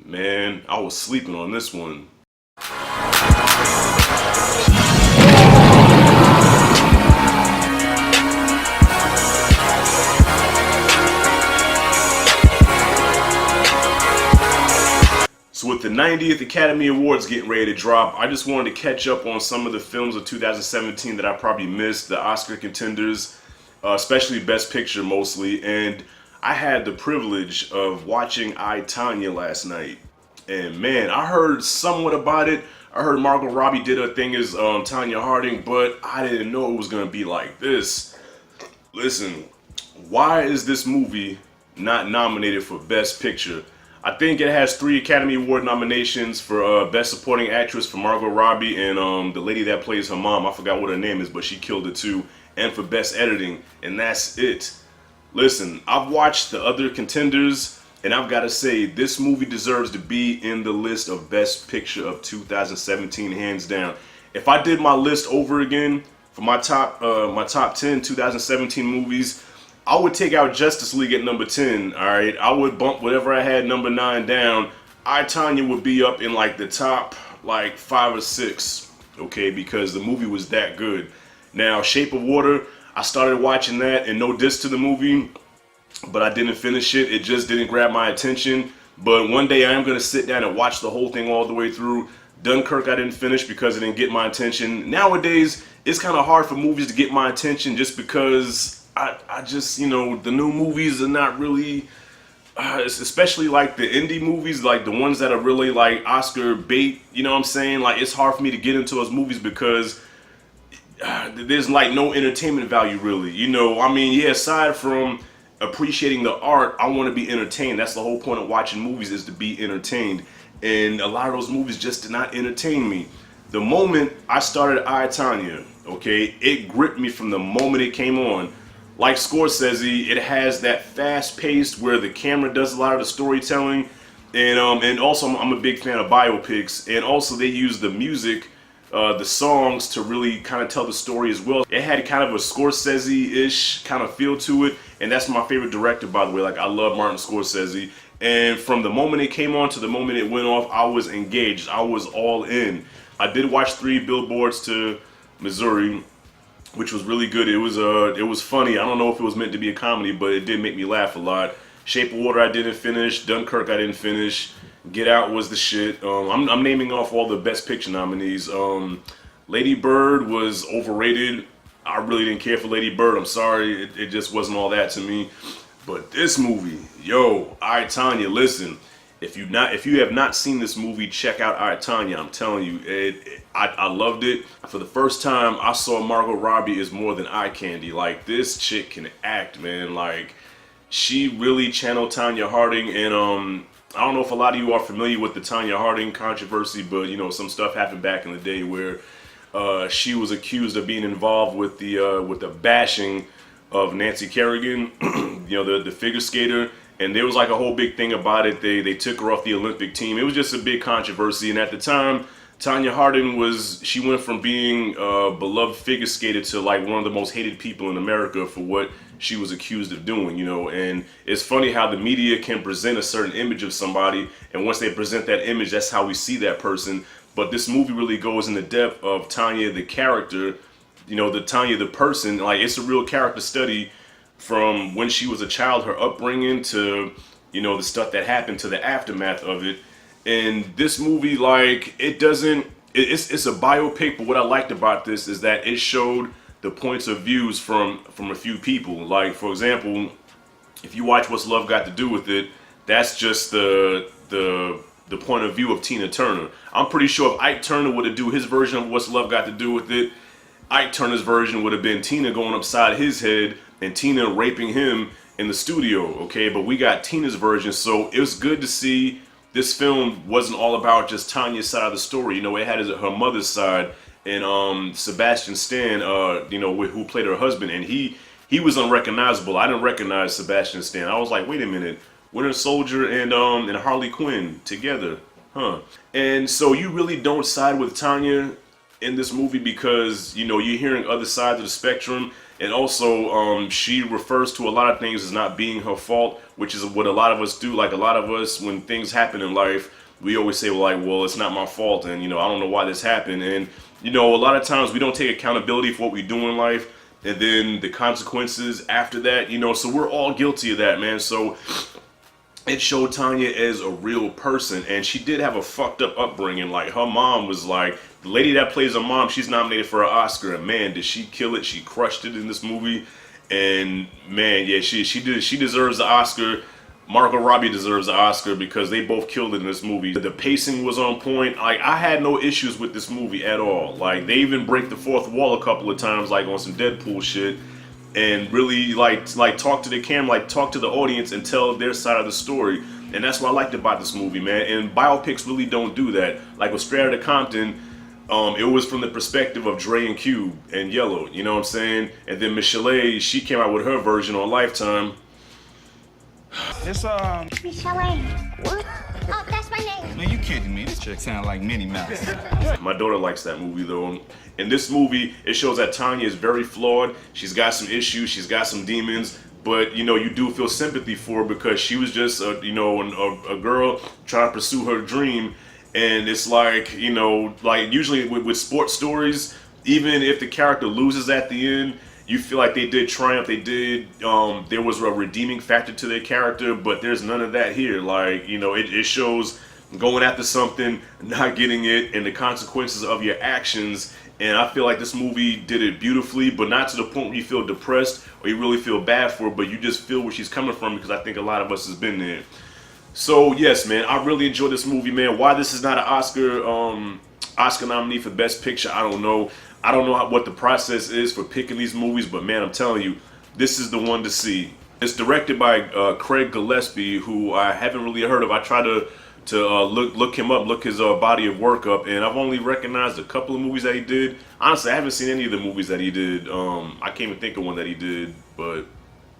Man, I was sleeping on this one. So with the 90th Academy Awards getting ready to drop, I just wanted to catch up on some of the films of 2017 that I probably missed, the Oscar contenders, especially Best Picture mostly. And I had the privilege of watching TONYA last night. And man, I heard somewhat about it. I heard Margot Robbie did her thing as Tonya Harding, but I didn't know it was going to be like this. Listen, why is this movie not nominated for Best Picture? I think it has 3 Academy Award nominations for Best Supporting Actress for Margot Robbie and the lady that plays her mom. I forgot what her name is, but she killed it too. And for Best Editing, and that's it. Listen, I've watched the other contenders, and I've got to say, this movie deserves to be in the list of Best Picture of 2017, hands down. If I did my list over again for my top 10 2017 movies, I would take out Justice League at number 10, alright? I would bump whatever I had number 9 down. Tonya would be up in like the top like 5 or 6, okay? Because the movie was that good. Now, Shape of Water, I started watching that, and no diss to the movie, but I didn't finish it. It just didn't grab my attention. But one day I am going to sit down and watch the whole thing all the way through. Dunkirk I didn't finish because it didn't get my attention. Nowadays, it's kind of hard for movies to get my attention just because I just, you know, the new movies are not really, especially like the indie movies, like the ones that are really like Oscar bait, you know what I'm saying? Like, it's hard for me to get into those movies because there's like no entertainment value really. You know, I mean, yeah, aside from appreciating the art, I want to be entertained. That's the whole point of watching movies, is to be entertained. And a lot of those movies just did not entertain me. The moment I started Tonya, okay, it gripped me from the moment it came on. Like Scorsese, it has that fast pace where the camera does a lot of the storytelling, and also I'm a big fan of biopics, and also they use the music, the songs to really kind of tell the story as well. It had kind of a Scorsese-ish kind of feel to it, and that's my favorite director, by the way. Like, I love Martin Scorsese, and from the moment it came on to the moment it went off, I was engaged. I was all in. I did watch 3 Billboards to Missouri, which was really good. It was funny. I don't know if it was meant to be a comedy, but it did make me laugh a lot. Shape of Water I didn't finish. Dunkirk I didn't finish. Get Out was the shit. I'm naming off all the Best Picture nominees. Lady Bird was overrated. I really didn't care for Lady Bird. I'm sorry, it just wasn't all that to me. But this movie, yo, Tonya, listen. If you have not seen this movie, check out Tonya. I'm telling you, I loved it. For the first time, I saw Margot Robbie as more than eye candy. Like, this chick can act, man. Like, she really channeled Tonya Harding, and I don't know if a lot of you are familiar with the Tonya Harding controversy, but you know, some stuff happened back in the day where she was accused of being involved with the bashing of Nancy Kerrigan, you know, the figure skater. And there was like a whole big thing about it. They took her off the Olympic team. It was just a big controversy. And at the time, Tonya Harding she went from being a beloved figure skater to like one of the most hated people in America for what she was accused of doing, you know. And it's funny how the media can present a certain image of somebody, and once they present that image, that's how we see that person. But this movie really goes into depth of Tonya the character, you know, the Tonya the person. Like, it's a real character study from when she was a child, her upbringing, to, you know, the stuff that happened, to the aftermath of it. And this movie, like, it's a biopic, but what I liked about this is that it showed the points of views from a few people. Like, for example, if you watch What's Love Got to Do with It, that's just the point of view of Tina Turner. I'm pretty sure if Ike Turner would have do his version of What's Love Got to Do with It, Ike Turner's version would have been Tina going upside his head and Tina raping him in the studio, okay? But we got Tina's version, so it was good to see this film wasn't all about just Tanya's side of the story. You know, it had her mother's side, and Sebastian Stan, you know, who played her husband, and he was unrecognizable. I didn't recognize Sebastian Stan. I was like, wait a minute, Winter Soldier and Harley Quinn together, huh? And so you really don't side with Tonya in this movie because, you know, you're hearing other sides of the spectrum. And also, she refers to a lot of things as not being her fault, which is what a lot of us do. Like, a lot of us, when things happen in life, we always say, well, it's not my fault, and you know, I don't know why this happened. And you know, a lot of times we don't take accountability for what we do in life, and then the consequences after that, you know. So we're all guilty of that, man. So it showed Tonya as a real person, and she did have a fucked up upbringing. Like, her mom was like, the lady that plays her mom, she's nominated for an Oscar, and man, did she kill it. She crushed it in this movie, and man, yeah, she deserves the Oscar. Margot Robbie deserves the Oscar because they both killed it in this movie. The pacing was on point. Like, I had no issues with this movie at all. Like, they even break the fourth wall a couple of times, like on some Deadpool shit, and really like talk to the camera, like talk to the audience and tell their side of the story. And that's what I liked about this movie, man. And biopics really don't do that. Like with Straight Outta Compton, it was from the perspective of Dre and Cube and Yellow, you know what I'm saying? And then Michelle, she came out with her version on Lifetime. It's Michelle. What? Oh, that's my name. Man, you kidding me? This chick sound like Minnie Mouse. My daughter likes that movie though. In this movie, it shows that Tonya is very flawed. She's got some issues. She's got some demons. But you know, you do feel sympathy for her because she was just a girl trying to pursue her dream. And it's like, you know, like usually with sports stories, even if the character loses at the end, you feel like they did triumph. They did. There was a redeeming factor to their character, but there's none of that here. Like, you know, it shows going after something, not getting it, and the consequences of your actions. And I feel like this movie did it beautifully, but not to the point where you feel depressed or you really feel bad for her, but you just feel where she's coming from, because I think a lot of us has been there. So yes, man, I really enjoyed this movie, man. Why this is not an Oscar nominee for Best Picture, I don't know. I don't know what the process is for picking these movies, but man, I'm telling you, this is the one to see. It's directed by Craig Gillespie, who I haven't really heard of. I tried to look him up, look his body of work up, and I've only recognized a couple of movies that he did. Honestly, I haven't seen any of the movies that he did. I can't even think of one that he did, but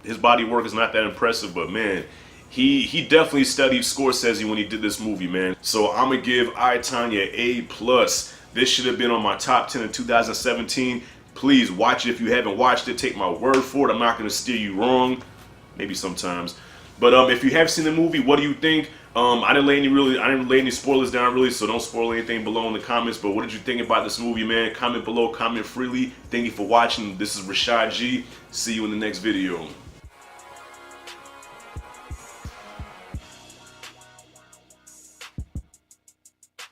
his body of work is not that impressive. But man, he definitely studied Scorsese when he did this movie, man. So I'm gonna give I, Tonya A+. This should have been on my top 10 in 2017. Please watch it if you haven't watched it. Take my word for it. I'm not gonna steer you wrong. Maybe sometimes. But if you have seen the movie, what do you think? I didn't lay any spoilers down really, so don't spoil anything below in the comments. But what did you think about this movie, man? Comment below, comment freely. Thank you for watching. This is Rashad G. See you in the next video.